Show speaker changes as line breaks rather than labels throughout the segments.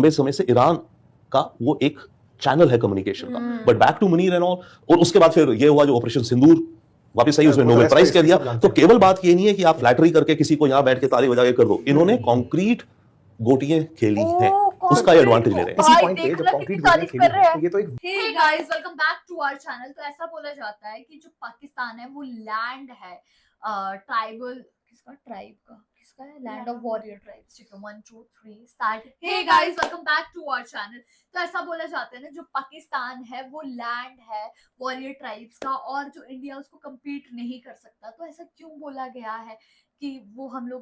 लंबे समय से ईरान का वो एक चैनल है कम्युनिकेशन का। But back to Munir and all, और उसके बाद फिर ये हुआ जो ऑपरेशन सिंदूर वापस आई, उसमें नोबेल प्राइज कह दिया। तो केवल बात ये नहीं है कि आप फ्लैटरी करके किसी को यहां बैठ के ताली बजा के कर दो, इन्होंने कॉन्क्रीट गोटियां खेली हैं, उसका एडवांटेज ले रहे हैं।
इसी पॉइंट पे जब कॉन्क्रीट गोटियां खेली हैं, ये तो एक
hey guys, welcome back to our channel. तो ऐसा बोला जाता है कि जो पाकिस्तान है वो लैंड है ट्राइबल किसका है लैंड ऑफ वॉरियर ट्राइब्स। ठीक है, 1 2 3 start. Hey guys, welcome back to our channel. तो ऐसा बोला जाता है ना, जो पाकिस्तान है वो लैंड है वॉरियर ट्राइब्स का, और जो इंडिया उसको कम्पीट नहीं कर सकता। तो ऐसा क्यों बोला गया है कि वो हम लोग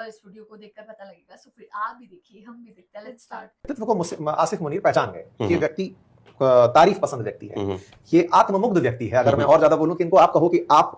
इस वीडियो को देखकर पता लगेगा। सो फिर आप भी देखिए, हम भी देखते हैं। Let's start.
व्यक्तित्व को आसिफ मुनीर पहचान गए। ये व्यक्ति तारीफ पसंद व्यक्ति है, ये आत्ममुग्ध व्यक्ति है। अगर मैं और ज्यादा बोलूं कि इनको आप कहो कि आप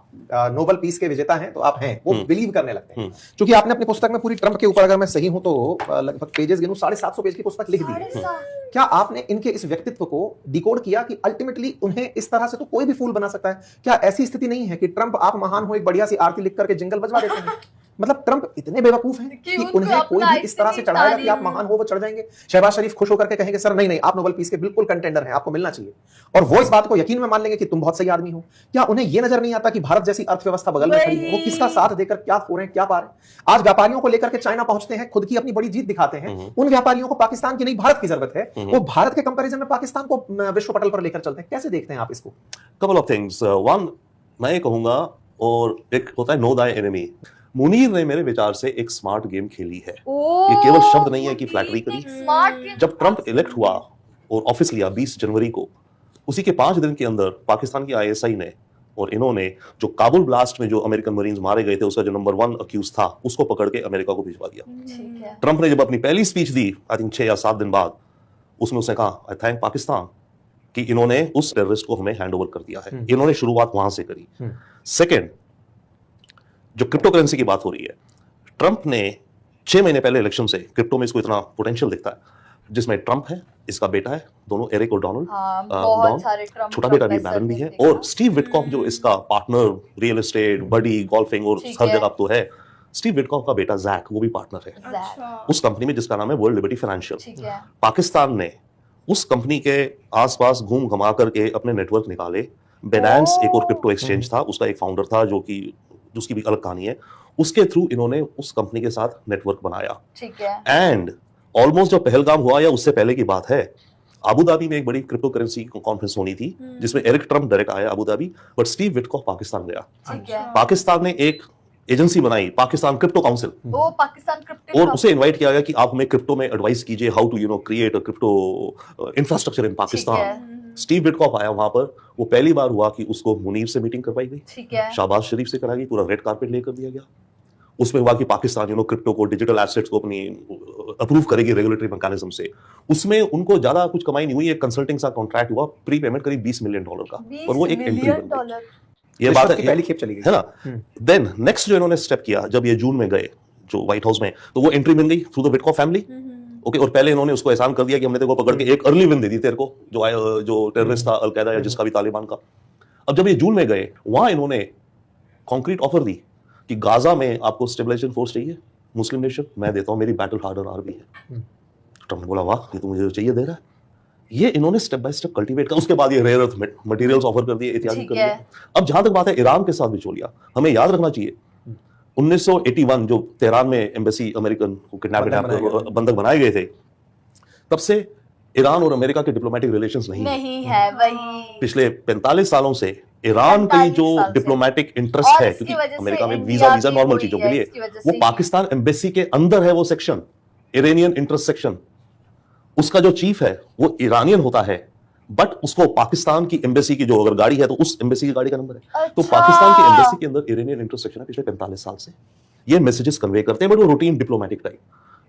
नोबेल पीस के विजेता हैं तो आप हैं, वो बिलीव करने लगते हैं। क्योंकि आपने अपनी पुस्तक में पूरी ट्रंप के ऊपर, अगर मैं सही हूं तो लगभग पेजेस गिनूं 750 पेज की पुस्तक लिख दी है। क्या आपने इनके इस व्यक्तित्व को डिकोड किया कि अल्टीमेटली उन्हें इस तरह से तो कोई भी फूल बना सकता है? क्या ऐसी स्थिति नहीं है कि ट्रंप आप महान हो एक बढ़िया सी आरती लिख करके जिंगल बजवा देते हैं? मतलब ट्रंप इतने बेवकूफ हैं कि उन्हें कोई भी इस तरह से चढ़ाएगा कि आप महान हो, वो चढ़ जाएंगे। शहबाज शरीफ खुश होकर के कहेंगे सर नहीं आप नोबेल पीस के बिल्कुल कंटेंडर हैं, आपको मिलना चाहिए। और वो इस बात को यकीन में मान लेंगे कि तुम बहुत सही आदमी हो। क्या उन्हें यह नजर नहीं आता कि भारत जैसी अर्थव्यवस्था बगल में खड़ी है, वो किसका साथ देकर क्या हो रहे हैं, क्या पा रहे हैं? आज व्यापारियों को लेकर के चाइना पहुंचते हैं, खुद की अपनी बड़ी जीत दिखाते हैं। उन व्यापारियों को पाकिस्तान की नहीं भारत की जरूरत है। वो भारत के कंपैरिजन में पाकिस्तान को विश्व पटल पर लेकर चलते हैं। कैसे देखते हैं आप इसको?
Couple of things. वन, मैं कहूंगा, और एक होता है नो दाई एनिमी। मुनीर ने मेरे विचार से एक स्मार्ट गेम खेली है। ये केवल शब्द नहीं है कि फ्लैटरी करी। जब ट्रंप इलेक्ट हुआ और ऑफिस लिया 20 जनवरी को, उसी के 5 दिन के अंदर पाकिस्तान की आईएसआई ने और इन्होंने जो काबुल ब्लास्ट में जो अमेरिकन मरीन्स मारे गए थे, उसका जो नंबर 1 अक्यूज था, उसको पकड़ के अमेरिका को भिजवा दिया। ट्रंप ने जब अपनी पहली स्पीच दी, आई थिंक 6 या 7 दिन बाद, उसमें उसने कहा आई थैंक पाकिस्तान कि इन्होंने उस टेररिस्ट को हमें हैंड ओवर कर दिया है। इन्होंने शुरुआत वहां से करी। सेकेंड, जो क्रिप्टो करेंसी की बात हो रही है, ट्रंप ने 6 महीने पहले इलेक्शन से क्रिप्टो में इसको इतना पोटेंशियल दिखता है, जिसमें ट्रंप है, इसका बेटा है, दोनों एरिक और डोनाल्ड, छोटा बेटा भी बैरन भी है, और स्टीव विटकॉफ जो इसका पार्टनर, रियल एस्टेट, बडी, गोल्फिंग और हर जगह तो है। स्टीव विटकॉफ का बेटा जैक, वो भी पार्टनर है उस कंपनी में जिसका नाम है वर्ल्ड लिबर्टी फाइनेंशियल। पाकिस्तान ने उस कंपनी के आसपास घूम घमा करके अपने नेटवर्क निकाले। बेनांस एक और क्रिप्टो एक्सचेंज था, उसका एक फाउंडर था जो कि उसकी भी अलग कहानी है। उसके थ्रू इन्होंने उस कंपनी के साथ नेटवर्क बनाया। ठीक है। एंड ऑलमोस्ट जब पहलगाम हुआ या उससे पहले की बात है, अबू धाबी में एक बड़ी क्रिप्टो करेंसी कॉन्फ्रेंस होनी थी, जिसमें एरिक ट्रंप डायरेक्ट आया Abu Dhabi, but Steve Witkoff Pakistan गया। पाकिस्तान ने एक एजेंसी बनाई, पाकिस्तान क्रिप्टो काउंसिल, और उसे इनवाइट किया गया कि आप हमें क्रिप्टो में एडवाइस कीजिए, how to create a crypto infrastructure in Pakistan. Steve Witkoff आया वहां पर। वो पहली बार हुआ कि उसको मुनीर से मीटिंग करवाई गई, शहबाज शरीफ से कराई गई, पूरा रेड कारपेट लेकर दिया गया। उसमें हुआ कि पाकिस्तान क्रिप्टो को, डिजिटल एसेट्स को अपनी अप्रूव करेगी रेगुलेटरी मैकेनिज्म से। उसमें उनको ज्यादा कुछ कमाई नहीं हुई। एक कंसल्टिंग सा कॉन्ट्रैक्ट हुआ, प्री पेमेंट करीब $20 मिलियन का, और वो एक एंट्री बन गई। ये बात है,
पहली खेप चली गई
है ना। देन नेक्स्ट जो इन्होंने स्टेप किया, जब ये जून में गए जो व्हाइट हाउस में, तो वो एंट्री मिल गई through the Witkoff family. Okay, और पहले इन्होंने उसको एहसान कर दिया कि हमने तेरे को पकड़ के एक अर्ली विन दे दी तेरे को, जो टेररिस्ट था अल-कायदा या जिसका भी तालिबान का। अब जब ये जून में गए, वहां इन्होंने कॉन्क्रीट ऑफर दी कि गाजा में आपको स्टेबलाइजेशन फोर्स चाहिए, मुस्लिम नेशन, मैं देता हूं, मेरी बैटल हार्डर आर्मी है। ट्रंप ने बोला वाह, ये तो मुझे चाहिए, दे रहा है। ये इन्होंने स्टेप बाय स्टेप कल्टीवेट कर, उसके बाद ये रेयर अर्थ मटेरियल्स ऑफर कर दिए, इत्यादि कर दिए। अब जहां तक बात है ईरान के साथ बिचौलिया, हमें याद रखना चाहिए 1981 जो तेहरान में एम्बेसी अमेरिकन को किडनैप बंधक बनाए गए थे, तब से ईरान और अमेरिका के डिप्लोमेटिक रिलेशंस नहीं है। वही पिछले 45 सालों से ईरान की जो डिप्लोमेटिक इंटरेस्ट है, क्योंकि अमेरिका में वीजा नॉर्मल चीजों के लिए, वो पाकिस्तान एम्बेसी के अंदर है। वो सेक्शन, इरानियन इंटरेस्ट सेक्शन, उसका जो चीफ है वो ईरानियन होता है, बट उसको पाकिस्तान की एम्बेसी की जो अगर गाड़ी है तो उस एम्बेसी की गाड़ी का नंबर है। तो पाकिस्तान की एम्बेसी के अंदर इरानियन इंटरेस्ट सेक्शन है पिछले 45 साल से। ये मैसेजेस कन्वे करते हैं, बट वो रूटीन डिप्लोमेटिक टाइप।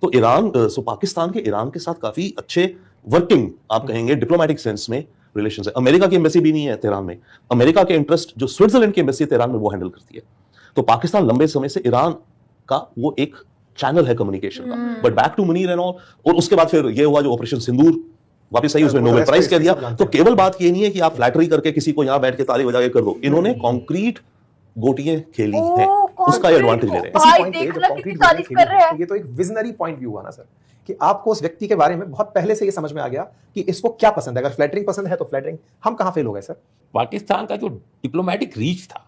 तो ईरान, पाकिस्तान के ईरान के साथ काफी अच्छे वर्किंग, आप कहेंगे डिप्लोमेटिक सेंस में, रिलेशंस है। अमेरिका की एम्बेसी भी नहीं है तेहरान में। अमेरिका के इंटरेस्ट जो स्विट्जरलैंड की एम्बेसी तेहरान में, वो हैंडल करती है। तो पाकिस्तान लंबे समय से ईरान का वो एक चैनल है कम्युनिकेशन का। But back to Munir and all, और उसके बाद फिर ये हुआ जो ऑपरेशन सिंदूर वापस आई, उसमें नोबेल प्राइज कह दिया। तो केवल बात ये नहीं है कि आप फ्लैटरी करके किसी को यहां बैठ के ताली बजा के कर दो, इन्होंने कॉन्क्रीट गोटियां खेली हैं, उसका एडवांटेज ले रहे हैं।
इसी पॉइंट पे जब कॉन्क्रीट गोटियां खेली, तो ये तो एक विजनरी पॉइंट व्यू हुआ ना सर। कि आपको उस व्यक्ति के बारे में बहुत पहले से ये समझ में आ गया कि इसको क्या पसंद है? अगर फ्लैटरिंग पसंद है तो फ्लैटरिंग। हम कहां फेल हो गए सर?
पाकिस्तान का जो डिप्लोमेटिक रीच था,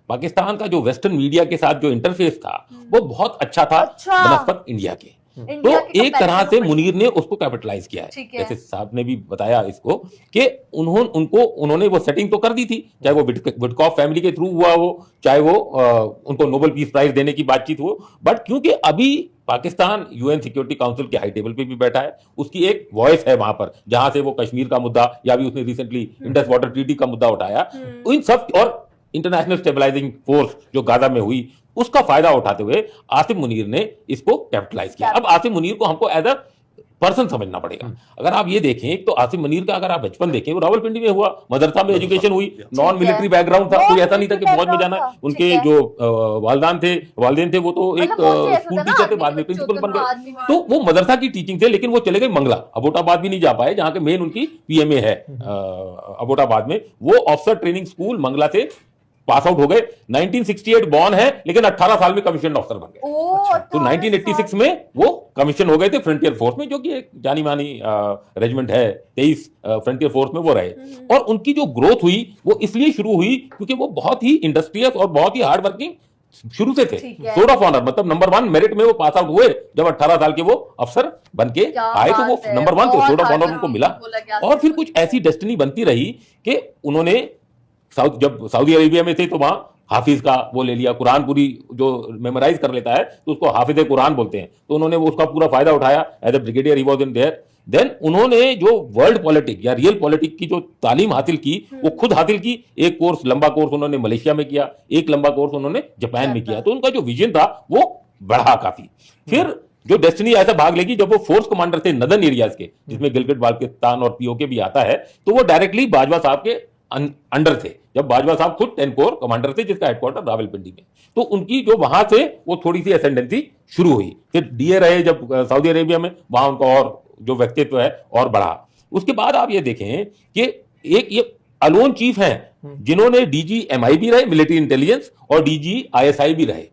पाकिस्तान का जो वेस्टर्न मीडिया के साथ जो इंटरफेस था, वो बहुत अच्छा था बनस्पत इंडिया के। तो एक तरह से मुनीर ने उसको कैपिटलाइज किया है। जैसे साहब ने भी बताया इसको कि उन्होंने वो सेटिंग तो कर दी थी, चाहे वो विटकॉफ फैमिली के थ्रू हुआ हो, चाहे वो उनको नोबेल पीस प्राइज देने की बातचीत हो, बट क्योंकि अभी पाकिस्तान यूएन सिक्योरिटी काउंसिल के हाई टेबल पे भी बैठा है, उसकी एक वॉइस है वहां पर, जहां से वो कश्मीर का मुद्दा या भी उसने रिसेंटली इंडस वाटर ट्रीटी का मुद्दा उठाया, इन सब और इंटरनेशनल स्टेबलाइजिंग फोर्स जो गाजा में हुई, उसका फायदा उठाते हुए आसिम मुनीर ने इसको कैपिटलाइज किया। अब आसिम मुनीर को हमको एज अ पर्सन समझना पड़ेगा। अगर आप ये देखें तो आसिम मुनीर का अगर आप बचपन देखें, वो रावलपिंडी में हुआ, मदरसा में एजुकेशन हुई, नॉन मिलिट्री बैकग्राउंड था, कोई ऐसा नहीं था कि फौज में जाना है। उनके जो वालदेन थे वो तो एक स्कूल टीचर थे, बाद में प्रिंसिपल बन गए, तो वो मदरसा की टीचिंग थे, लेकिन वो चले गए मंगला, अबोटाबाद भी नहीं जा पाए, जहां के मेन उनकी पीएमए है अबोटाबाद में। वो ऑफिसर ट्रेनिंग स्कूल मंगला से पास आउट हो गए, 1968 बॉर्न है, लेकिन 18 साल में कमीशन ऑफिसर बन गए। तो 1986 में वो कमीशन हो गए थे फ्रंटियर फोर्स में, जो कि एक जानी मानी रेजिमेंट है, 23 फ्रंटियर फोर्स में वो रहे। और उनकी जो ग्रोथ हुई वो इसलिए शुरू हुई क्योंकि वो बहुत ही इंडस्ट्रियस और बहुत ही हार्ड वर्किंग शुरू से थे। सोर्ड ऑफ ऑनर, मतलब नंबर 1 मेरिट में वो पास आउट हुए, जब 18 साल के वो अफसर बन के आए तो वो नंबर 1 थे, सोर्ड ऑफ ऑनर उनको मिला। और फिर कुछ ऐसी डेस्टिनी बनती रही कि उन्होंने जब सऊदी अरेबिया में थे तो वहां हाफिज का वो ले लिया, कुरान पूरी जो मेमोराइज कर लेता है तो उसको हाफिज कुरान बोलते हैं, तो उन्होंने वो उसका पूरा फायदा उठाया। As a brigadier he was in there. Then उन्होंने जो वर्ल्ड पॉलिटिक या रियल पॉलिटिक की जो तालीम हासिल की वो खुद हासिल की। एक कोर्स, लंबा कोर्स उन्होंने मलेशिया में किया, एक लंबा कोर्स उन्होंने जापान में किया। तो उनका जो विजन था वो बढ़ा काफी। फिर जो डेस्टिनी ऐसा भाग लेगी, जब वो फोर्स कमांडर थे नदर्न एरियाज के, जिसमें गिलगित बाल्टिस्तान और पीओके भी आता है, तो वो डायरेक्टली बाजवा साहब के अंडर थे, जब बाजवा साहब खुद 10 कोर कमांडर थे, जिसका हेडक्वार्टर रावलपिंडी में। तो उनकी जो वहां से वो थोड़ी सी एसेंडेंसी शुरू हुई। फिर डीए रहे जब सऊदी अरेबिया में, वहां उनका और जो व्यक्तित्व है और बढ़ा। उसके बाद आप ये देखें कि एक ये अलोन चीफ हैं जिन्होंने डीजी एमआई भी रहे, मिलिट्री इंटेलिजेंस, और डीजी आईएसआई भी रहे।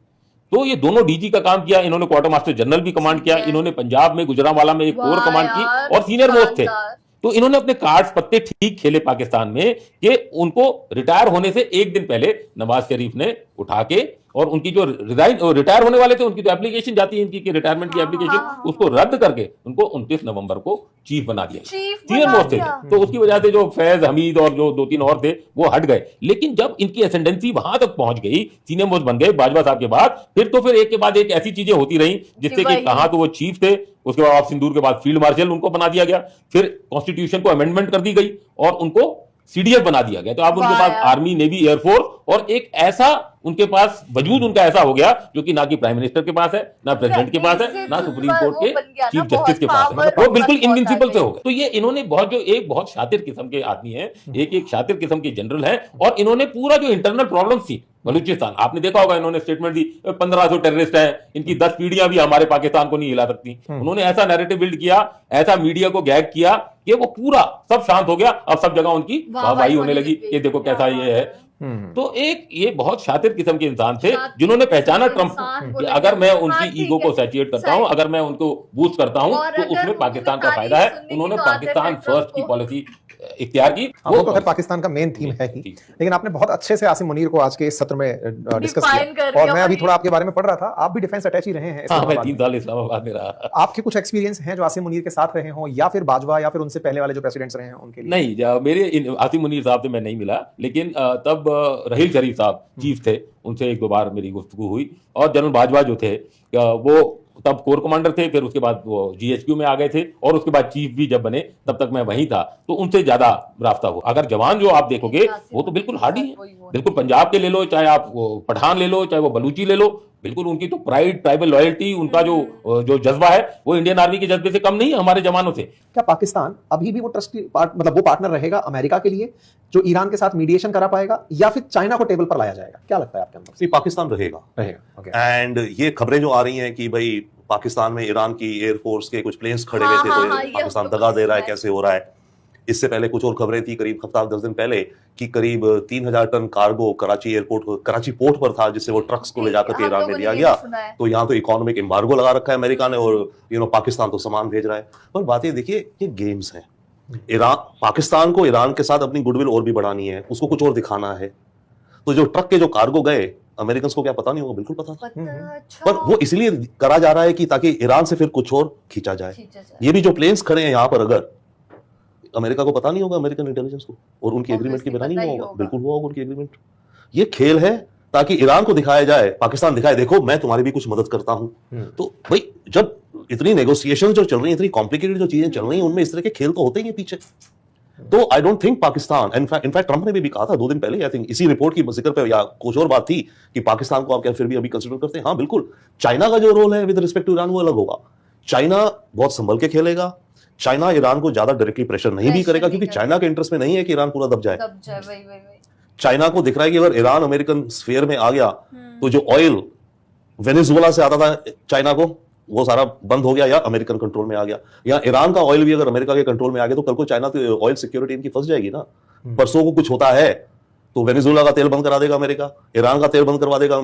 तो ये दोनों डीजी का काम किया, इन्होंने क्वार्टर मास्टर जनरल भी कमांड किया, इन्होंने पंजाब में गुजरांवाला में एक कोर कमांड की और सीनियर मोस्ट थे। तो इन्होंने अपने कार्ड्स पत्ते ठीक खेले पाकिस्तान में कि उनको रिटायर होने से एक दिन पहले नवाज शरीफ ने उठा के, और उनकी जो रिटायर होने वाले थे उनकी जो एप्लीकेशन जाती है इनकी कि रिटायरमेंट की एप्लीकेशन, उसको रद्द करके उनको 29 नवंबर को चीफ बना दिया, सीनियर मोस्ट थे। तो उसकी वजह से जो फैज हमीद और जो 2-3 और थे वो हट गए। लेकिन जब इनकी एसेंडेंसी वहां तक पहुंच गई, सीनियर मोस्ट बन गए बाजवा साहब के बाद, फिर एक के बाद एक ऐसी चीजें होती रही जिससे कि कहां तो वो चीफ थे, उसके बाद सिंदूर के बाद फील्ड मार्शल उनको बना दिया गया, फिर कॉन्स्टिट्यूशन को अमेंडमेंट कर दी गई और उनको सीडीएस बना दिया गया। तो आप उनके पास आर्मी, नेवी, एयरफोर्स और एक ऐसा उनके पास वजूद उनका ऐसा हो गया जो कि ना कि प्राइम मिनिस्टर के पास है, ना प्रेसिडेंट के पास है, ना सुप्रीम कोर्ट के चीफ जस्टिस के पास है। वो बिल्कुल इनविंसिबल से हो गए। तो ये इन्होंने बहुत शातिर किस्म के आदमी हैं, एक शातिर किस्म के जनरल हैं, और इन्होंने पूरा जो इंटरनल प्रॉब्लम्स थी बलूचिस्तान, आपने देखा होगा, इन्होंने स्टेटमेंट दी 1500 टेररिस्ट हैं, इनकी 10 पीढ़ियां भी हमारे पाकिस्तान को नहीं हिला सकती। उन्होंने ऐसा नैरेटिव बिल्ड किया, ऐसा मीडिया को गैग किया कि वो पूरा सब शांत हो गया। अब सब जगह उनकी वाहवाही होने लगी, ये देखो कैसा ये है। तो एक ये बहुत शातिर किस्म के इंसान थे जिन्होंने पहचाना ट्रंप कि अगर मैं उनकी ईगो को सैचुएट करता हूं, अगर मैं उनको बूस्ट करता हूं, तो उसमें पाकिस्तान का फायदा है। उन्होंने पाकिस्तान फर्स्ट की पॉलिसी इख्तियार की।
वो तो खैर पाकिस्तान का मेन थीम है ही, लेकिन आपने बहुत अच्छे से आसिम मुनीर को आज के इस सत्र में डिस्कस किया। और मैं अभी थोड़ा आपके बारे में पढ़ रहा था, आप भी डिफेंस अटैच ही रहे हैं।
हाँ, मैं 3 साल इस्लामाबाद में रहा।
आपके कुछ एक्सपीरियंस हैं जो आसिम मुनीर के साथ रहे हों, या फिर बाजवा या फिर उनसे पहले वाले जो प्रेसिडेंट्स रहे हैं उनके लिए?
नहीं, मेरे आसिम मुनीर साहब से मैं नहीं मिला, लेकिन तब रहील शरीफ साहब चीफ थे, उनसे 1-2 बार मेरी गुफ्तगू हुई। और जनरल बाजवा जो थे वो तब कोर कमांडर थे, फिर उसके बाद वो जीएचक्यू में आ गए थे, और उसके बाद चीफ भी जब बने तब तक मैं वहीं था, तो उनसे ज्यादा रास्ता हुआ। अगर जवान जो आप देखोगे वो तो बिल्कुल हार्ड ही है, बिल्कुल पंजाब के ले लो, चाहे आप वो पठान ले लो, चाहे वो बलूची ले लो, बिल्कुल उनकी तो प्राइड, ट्राइबल लॉयल्टी, उनका जो जज्बा है वो इंडियन आर्मी के जज्बे से कम नहीं है हमारे जवानों से। क्या
पाकिस्तान अभी भी वो मतलब वो पार्टनर रहेगा अमेरिका के लिए जो ईरान के साथ मीडिएशन करा पाएगा, या फिर चाइना को टेबल पर लाया जाएगा? क्या लगता है आपके अंदर?
पाकिस्तान रहेगा। एंड ये खबरें जो आ रही हैं कि भाई पाकिस्तान में ईरान की एयरफोर्स के कुछ प्लेन्स खड़े हुए थे, तो पाकिस्तान दगा दे रहा है, कैसे हो रहा है, इससे पहले कुछ और खबरें थी करीब हफ्ता 10 दिन पहले कि करीब 3000 टन कार्गो कराची पोर्ट पर था, जिससे वो ट्रक्स को ले जाकर के ईरान में दिया गया। तो यहाँ तो इकोनॉमिक एम्बार्गो लगा रखा है अमेरिका ने, और पाकिस्तान तो सामान भेज रहा है। पर बातें देखिए, ये गेम्स हैं। पाकिस्तान को ईरान के साथ अपनी गुडविल और भी बढ़ानी है, उसको कुछ और दिखाना है। तो जो ट्रक के जो कार्गो गए, अमेरिकन को क्या पता नहीं होगा? बिल्कुल पता था। पर वो इसलिए करा जा रहा है कि ताकि ईरान से फिर कुछ और खींचा जाए। ये भी जो प्लेन्स खड़े हैं यहाँ पर, अगर अमेरिका को पता नहीं होगा, अमेरिकन इंटेलिजेंस को, और उनकी एग्रीमेंट के बिना नहीं होगा, बिल्कुल हुआ होगा उनकी एग्रीमेंट। ये खेल है ताकि ईरान को दिखाया जाए, पाकिस्तान दिखाए देखो मैं तुम्हारी भी कुछ मदद करता हूं। तो भाई जब इतनी नेगोशिएशन जो चल रही है, इतनी कॉम्प्लिकेटेड जो चीजें चल रही हैं, उनमें इस तरह के खेल तो होते ही हैं पीछे। तो I don't think Pakistan, in fact Trump ने भी कहा था 2 दिन पहले, आई थिंक इसी रिपोर्ट की जिक्र पे या कुछ और बात थी कि पाकिस्तान को आप क्या फिर भी अभी कंसीडर करते हैं? हाँ बिल्कुल। चाइना का जो रोल है विद रिस्पेक्ट टू ईरान वो अलग होगा। चाइना बहुत संभल के खेलेगा। चाइना ईरान को ज्यादा डायरेक्टली प्रेशर नहीं भी करेगा, क्योंकि चाइना के इंटरेस्ट में नहीं है कि ईरान पूरा दब जाए। चाइना को दिख रहा है कि अगर ईरान अमेरिकन स्फीयर में आ गया तो जो ऑयल वेनेजुएला से आता था चाइना को, वो सारा बंद हो गया या अमेरिकन कंट्रोल में आ गया। या ईरान का ऑयल भी अगर अमेरिका के कंट्रोल में आ गया तो कल को चाइना तो ऑयल सिक्योरिटी इनकी फंस जाएगी ना। परसों को कुछ होता है तो वेनेजुएला का तेल बंद करा देगा अमेरिका, ईरान का तेल बंद करवा देगा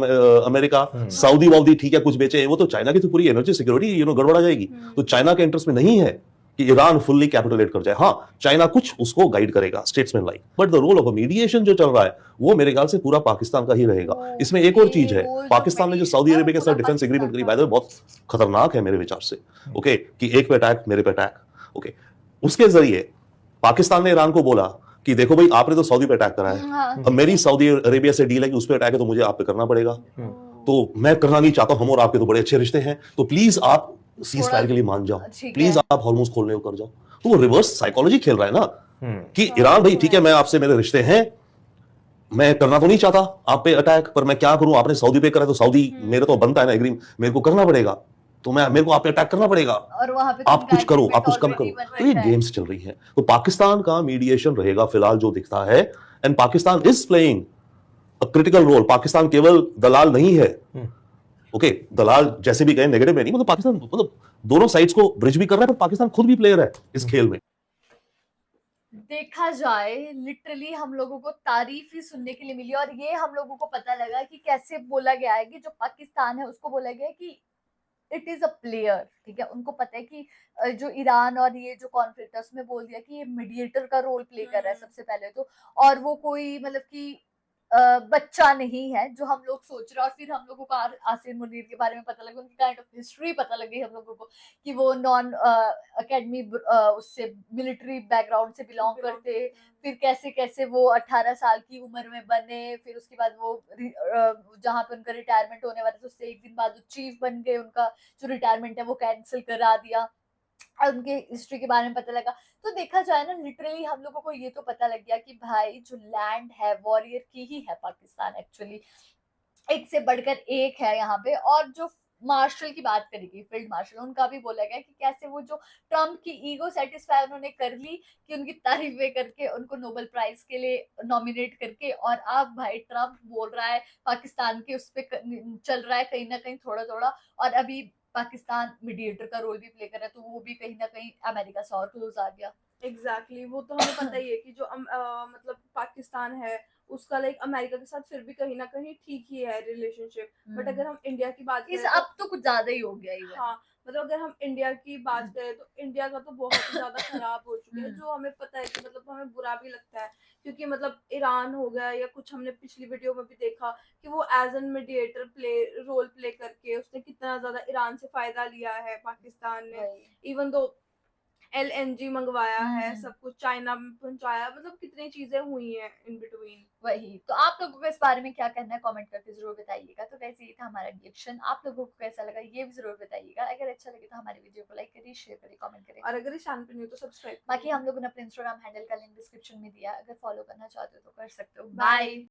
अमेरिका, सऊदी वाउदी ठीक है कुछ बेचे, वो तो चाइना की तो पूरी एनर्जी सिक्योरिटी गड़बड़ा जाएगी। तो चाइना के इंटरेस्ट में नहीं है कि ईरान फुल्ली कैपिटुलेट कर जाए। हाँ, चाइना कुछ उसको गाइड करेगा, statesman like, but the role of mediation जो चल रहा है वो मेरे ख्याल से पूरा पाकिस्तान का ही रहेगा। इसमें एक और चीज है, पाकिस्तान ने जो सऊदी अरेबिया के साथ डिफेंस एग्रीमेंट करी, बाय द वे बहुत खतरनाक है मेरे विचार से, ओके, कि एक पे अटैक मेरे पे अटैक, ओके। उसके जरिए पाकिस्तान ने ईरान को बोला कि देखो भाई आपने तो सऊदी पे अटैक करा है, अब मेरी सऊदी अरेबिया से डील है कि उस पे अटैक है तो मुझे आप पे करना पड़ेगा। तो मैं करना नहीं चाहता, हम और आपके तो बड़े अच्छे रिश्ते हैं, तो प्लीज आप सीज फायर के लिए मान जाओ, प्लीज आप हॉर्मुज खोलने को कर जाओ। तो वो रिवर्स साइकोलॉजी खेल रहा है ना कि ईरान भाई ठीक है मैं आपसे मेरे रिश्ते हैं, मैं करना तो नहीं चाहता आप पे अटैक, पर मैं क्या करूं, आपने सऊदी पे करा तो सऊदी मेरे तो बनता है ना एग्रीमेंट, मेरे को करना पड़ेगा, तो मेरे को आप पे अटैक करना पड़ेगा,
और वहां पे
आप कुछ करो, आप कुछ कम करो। तो ये गेम्स चल रही है। तो पाकिस्तान का मीडिएशन रहेगा फिलहाल जो दिखता है, and Pakistan is playing a critical role. Pakistan केवल दलाल नहीं है, ओके, दलाल जैसे भी गए नेगेटिव में नहीं, मतलब पाकिस्तान मतलब दोनों साइड्स को ब्रिज भी कर रहा है, पर पाकिस्तान खुद भी प्लेयर है इस खेल में।
देखा जाए लिटरली हम लोगों को तारीफ ही सुनने के लिए मिली, और ये हम लोगों को पता लगा कि कैसे बोला गया है कि जो पाकिस्तान है उसको बोला गया है कि इट इज अ प्लेयर, ठीक है। उनको पता है कि जो ईरान और ये जो कॉन्फ्लिक्ट है उसमें बोल दिया कि ये मीडिएटर का रोल प्ले कर रहा है सबसे पहले तो, और वो कोई मतलब कि बच्चा नहीं है जो हम लोग सोच रहे हैं। और फिर हम लोगों को आसिर मुनीर के बारे में पता लगा, उनकी काइंड ऑफ हिस्ट्री पता लगी हम लोगों को कि वो नॉन अकेडमी उससे मिलिट्री बैकग्राउंड से बिलोंग करते, फिर कैसे कैसे वो 18 साल की उम्र में बने, फिर उसके बाद वो जहाँ पे उनका रिटायरमेंट होने वाला था उससे एक दिन बाद वो चीफ बन गए, उनका जो रिटायरमेंट है वो कैंसिल करा दिया, और उनके हिस्ट्री के बारे में पता लगा। तो देखा जाए ना लिटरली हम लोगों को ये तो पता लग गया कि भाई जो लैंड है वॉरियर की ही है पाकिस्तान, एक्चुअली एक से बढ़कर एक है यहाँ पे। और जो मार्शल की बात करेगी, फील्ड मार्शल, उनका भी बोला गया कि कैसे वो जो ट्रम्प की ईगो सेटिस्फाई उन्होंने कर ली कि उनकी तारीफें करके उनको नोबेल प्राइज के लिए नॉमिनेट करके, और अब भाई ट्रम्प बोल रहा है पाकिस्तान के उस पर चल रहा है कहीं ना कहीं थोड़ा थोड़ा, और अभी पाकिस्तान मीडिएटर का रोल भी प्ले कर रहा है, तो वो भी कहीं ना कहीं अमेरिका से और क्लोज आ गया।
एग्जैक्टली वो तो हमें पता ही है कि जो मतलब पाकिस्तान है उसका लाइक अमेरिका के साथ फिर भी कहीं ना कहीं ठीक ही है रिलेशनशिप, बट अगर हम इंडिया की बात
इस
करें
अब तो कुछ ज्यादा ही हो गया ही।
हाँ, मतलब अगर हम इंडिया की बात करें तो इंडिया का तो बहुत ही ज्यादा खराब हो चुका है, जो हमें पता है कि मतलब हमें बुरा भी लगता है, क्योंकि मतलब ईरान हो गया या कुछ हमने पिछली वीडियो में भी देखा कि वो as an mediator role play करके उसने कितना ज्यादा ईरान से फायदा लिया है पाकिस्तान ने, इवन दो LNG मंगवाया है, सब कुछ चाइना में पहुंचाया, मतलब कितनी चीजें हुई हैं इन बिटवीन।
वही तो आप लोगों को इस बारे में क्या कहना है कमेंट करके जरूर बताइएगा। तो वैसे ये था हमारा रिएक्शन, आप लोगों को कैसा लगा ये भी जरूर बताइएगा। अगर अच्छा लगे तो हमारी वीडियो को लाइक करिए, शेयर करिए, कमेंट करिए,
और अगर इस चैनल पे न्यू तो सब्सक्राइब।
बाकी हम लोगों ने अपने इंस्टाग्राम हैंडल का लिंक डिस्क्रिप्शन में दिया, अगर फॉलो करना चाहते हो तो कर सकते हो। बाय।